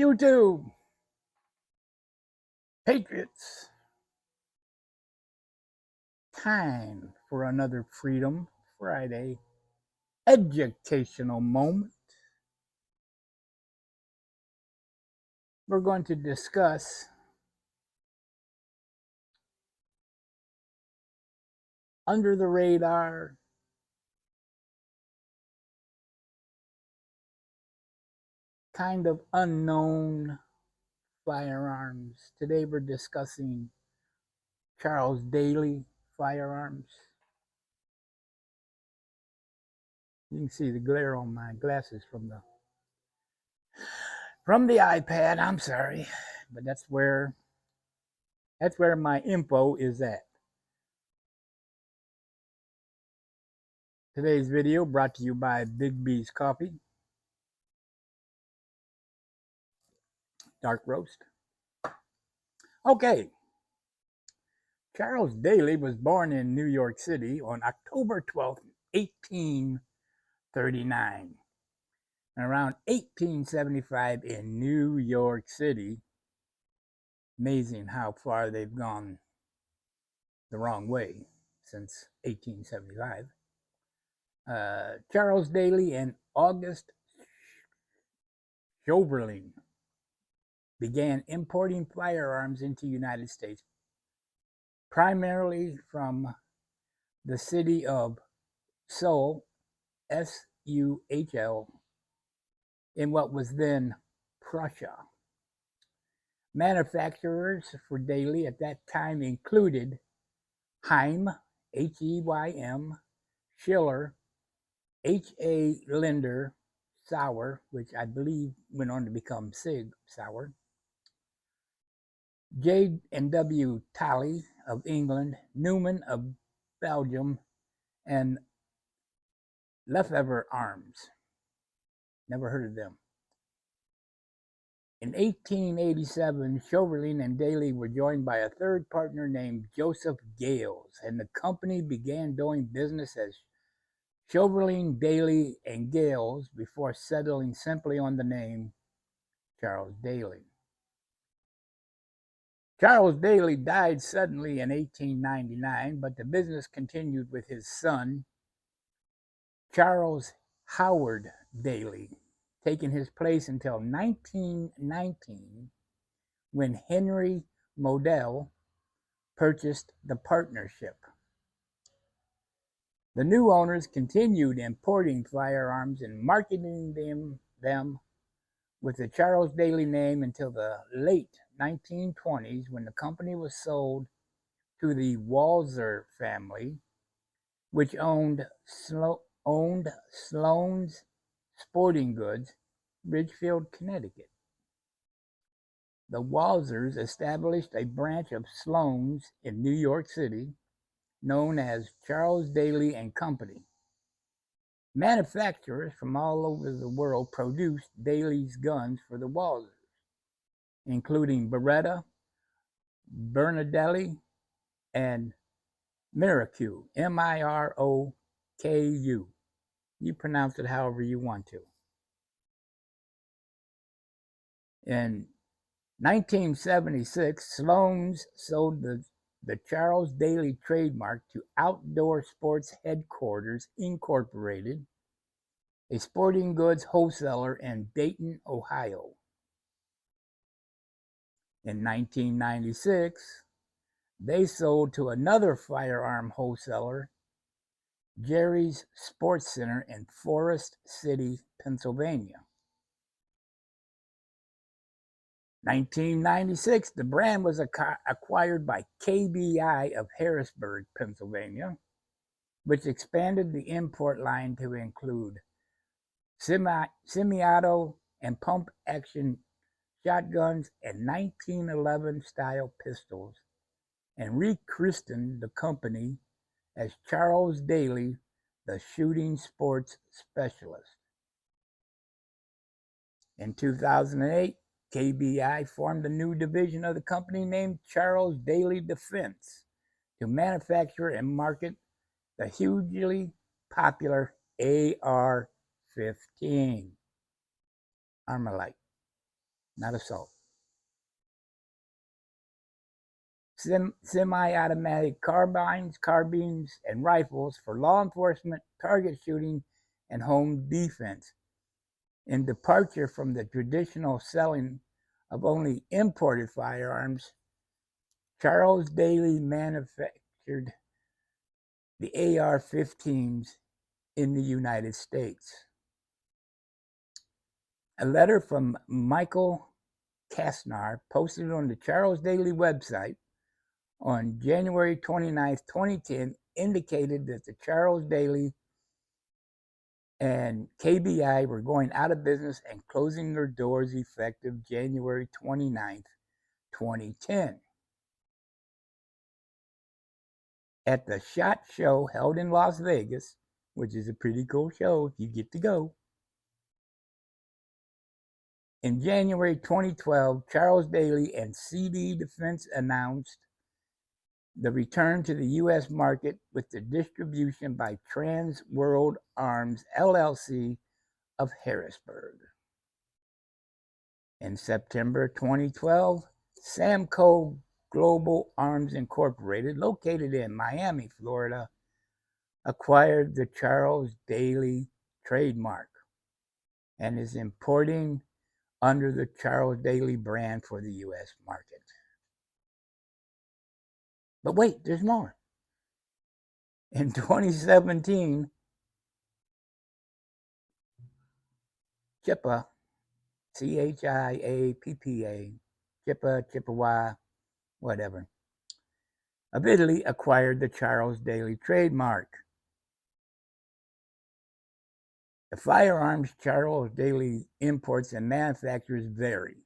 YouTube, Patriots, time for another Freedom Friday educational moment. We're going to discuss under the radar, kind of unknown firearms. Today we're discussing Charles Daly firearms. You can see the glare on my glasses from the iPad. I'm sorry, but that's where my info is at. Today's video brought to you by Big B's Coffee, dark roast. Okay, Charles Daly was born in New York City on October 12th, 1839. Around 1875 in New York City. Amazing how far they've gone the wrong way since 1875. Charles Daly and August Chauvelin began importing firearms into the United States, primarily from the city of Suhl, S-U-H-L, in what was then Prussia. Manufacturers for Daly at that time included Heym, H-E-Y-M, Schiller, H.A. Linder, Sauer, which I believe went on to become Sig Sauer, J&W Daly of England, Newman of Belgium, and Lefebvre Arms. Never heard of them. In 1887, Chauvelin and Daly were joined by a third partner named Joseph Gales, and the company began doing business as Chauvelin, Daly, and Gales before settling simply on the name Charles Daly. Charles Daly died suddenly in 1899, but the business continued with his son, Charles Howard Daly, taking his place until 1919, when Henry Modell purchased the partnership. The new owners continued importing firearms and marketing them with the Charles Daly name until the late 1920s, when the company was sold to the Walser family, which owned Sloan's Sporting Goods, Ridgefield, Connecticut. The Walsers established a branch of Sloan's in New York City, known as Charles Daly and Company. Manufacturers from all over the world produced Daly's guns for the Walsers, including Beretta, Bernardelli, and Miroku, M-I-R-O-K-U. You pronounce it however you want to. In 1976, Sloan's sold the Charles Daly trademark to Outdoor Sports Headquarters, Incorporated, a sporting goods wholesaler in Dayton, Ohio. In 1996, they sold to another firearm wholesaler, Jerry's Sports Center in Forest City, Pennsylvania. 1996, the brand was acquired by KBI of Harrisburg, Pennsylvania, which expanded the import line to include semi-auto and pump-action shotguns and 1911 style pistols, and rechristened the company as Charles Daly, the Shooting Sports Specialist. In 2008, KBI formed a new division of the company named Charles Daly Defense to manufacture and market the hugely popular AR-15 Armalite. not assault. Semi-automatic carbines, and rifles for law enforcement, target shooting, and home defense. In departure from the traditional selling of only imported firearms, Charles Daly manufactured the AR-15s in the United States. A letter from Michael Kastner posted on the Charles Daly website on January 29, 2010, indicated that the Charles Daly and KBI were going out of business and closing their doors effective January 29, 2010. At the SHOT Show held in Las Vegas, which is a pretty cool show if you get to go, in January 2012, Charles Daly and CD Defense announced the return to the U.S. market with the distribution by Trans World Arms, LLC of Harrisburg. In September 2012, Samco Global Arms Incorporated, located in Miami, Florida, acquired the Charles Daly trademark and is importing under the Charles Daly brand for the U.S. market. But wait, there's more. In 2017, Chippa, Chiappa, Chippewa, whatever, of Italy acquired the Charles Daly trademark. The firearms Charles Daly imports and manufactures vary.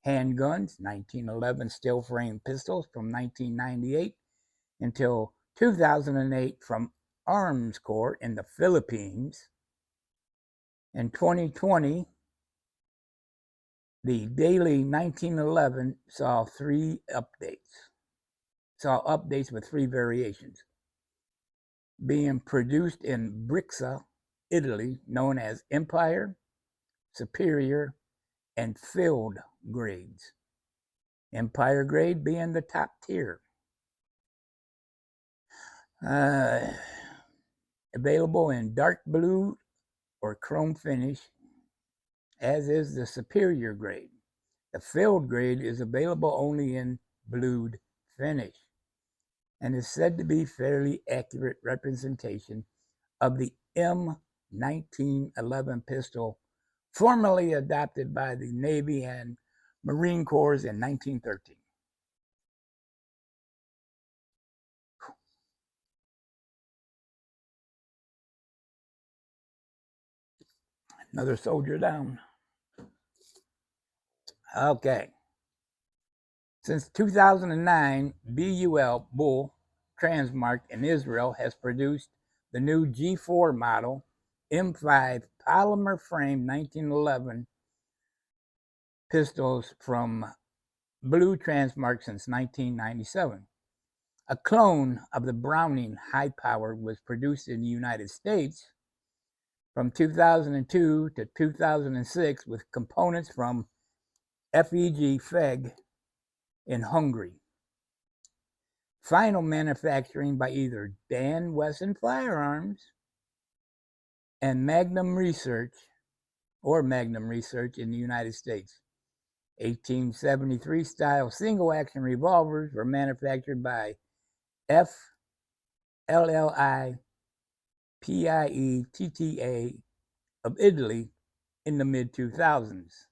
Handguns, 1911 steel frame pistols from 1998 until 2008 from Arms Corps in the Philippines. In 2020, the Daly 1911 saw updates with 3 variations, being produced in Brixia, Italy, known as Empire, Superior, and Field grades. Empire grade being the top tier. Available in dark blue or chrome finish, as is the Superior grade. The Field grade is available only in blued finish and is said to be fairly accurate representation of the M1911 pistol, formerly adopted by the Navy and Marine Corps in 1913. Another soldier down. Okay. Since 2009, BUL, Bull Transmark in Israel has produced the new G4 model M5 polymer frame 1911 pistols from Blue Transmark since 1997. A clone of the Browning high power was produced in the United States from 2002 to 2006 with components from FEG in Hungary. Final manufacturing by either Dan Wesson Firearms and Magnum Research in the United States. 1873 style single action revolvers were manufactured by FLLI PIETTA of Italy in the mid 2000s.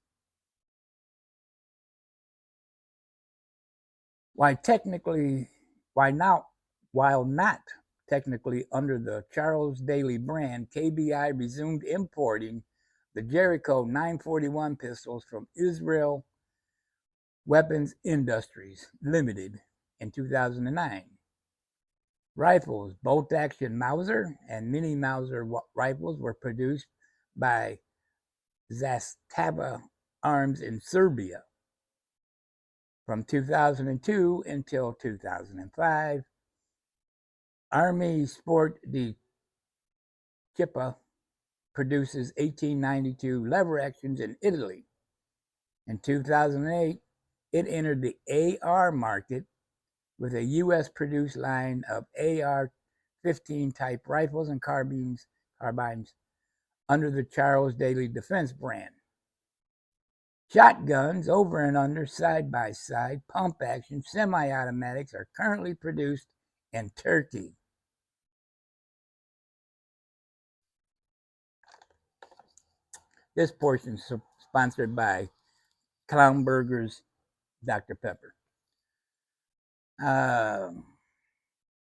While not technically under the Charles Daly brand, KBI resumed importing the Jericho 941 pistols from Israel Weapons Industries Limited in 2009. Rifles, bolt-action Mauser and mini Mauser rifles were produced by Zastava Arms in Serbia. From 2002 until 2005, Army Sport de Chippa produces 1892 lever actions in Italy. In 2008, it entered the AR market with a U.S.-produced line of AR-15 type rifles and carbines under the Charles Daly Defense brand. Shotguns, over and under, side-by-side, pump-action, semi-automatics are currently produced in Turkey. This portion is sponsored by Clownburger's Dr. Pepper.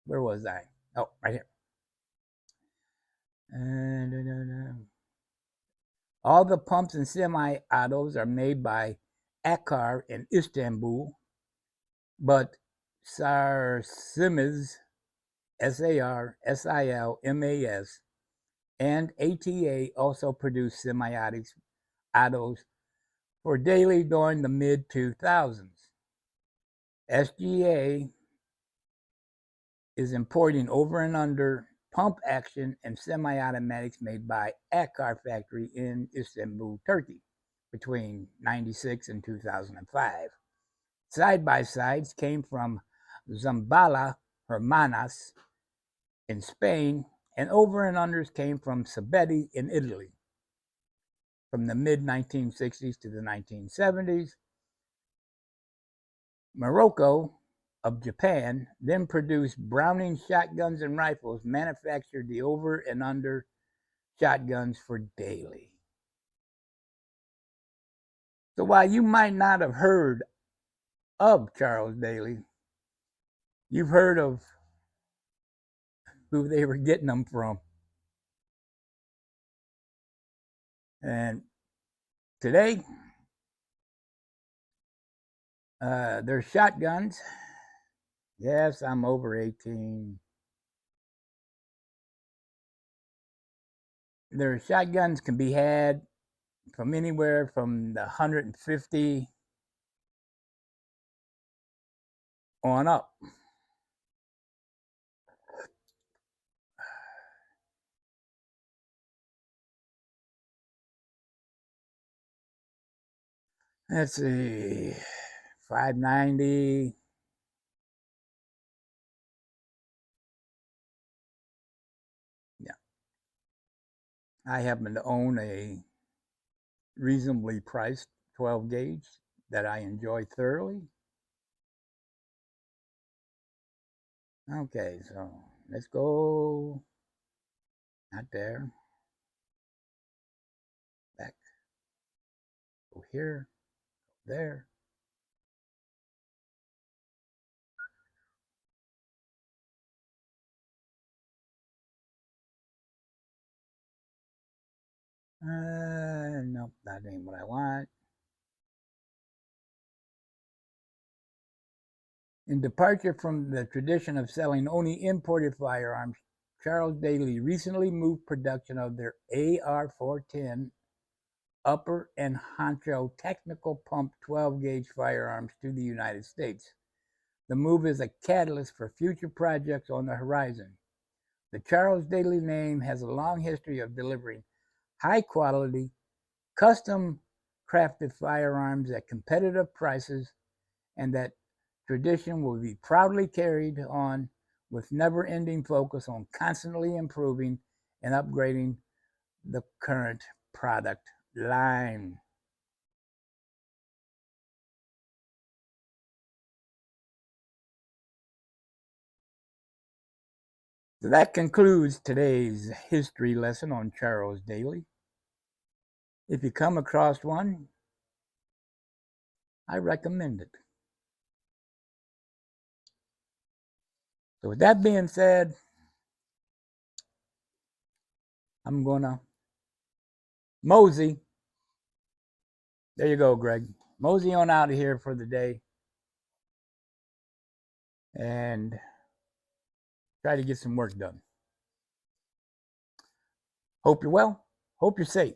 Where was I? Oh, right here. All the pumps and semi-autos are made by Akar in Istanbul, but Sarsimas, Sarsilmas, and ATA also produce semi-autos for Daly during the mid-2000s. SGA is importing over and under pump action and semi-automatics made by Akar factory in Istanbul, Turkey, between 1996 and 2005. Side-by-sides came from Zambala Hermanas in Spain, and over and unders came from Sabetti in Italy. From the mid-1960s to the 1970s, Morocco of Japan then produced Browning shotguns and rifles, manufactured the over and under shotguns for Daly. So while you might not have heard of Charles Daly, you've heard of who they were getting them from. And today, their shotguns. Yes, I'm over 18. Their shotguns can be had from anywhere from the 150 on up. Let's see, 590. Yeah. I happen to own a reasonably priced 12 gauge that I enjoy thoroughly. Okay, so let's go. Not there. Back. Go here. There. Nope, that ain't what I want. In departure from the tradition of selling only imported firearms, Charles Daly recently moved production of their AR-410 upper and honcho technical pump 12-gauge firearms to the United States. The move is a catalyst for future projects on the horizon. The Charles Daly name has a long history of delivering high-quality, custom-crafted firearms at competitive prices, and that tradition will be proudly carried on with never-ending focus on constantly improving and upgrading the current product line. So that concludes today's history lesson on Charles Daly. If you come across one, I recommend it. So with that being said, I'm gonna mosey. There you go, Greg. Mosey on out of here for the day and try to get some work done. Hope you're well. Hope you're safe.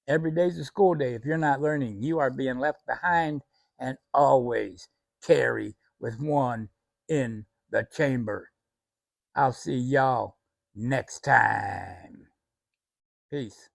Every day's a school day. If you're not learning, you are being left behind, and always carry with one in the chamber. I'll see y'all next time. Peace.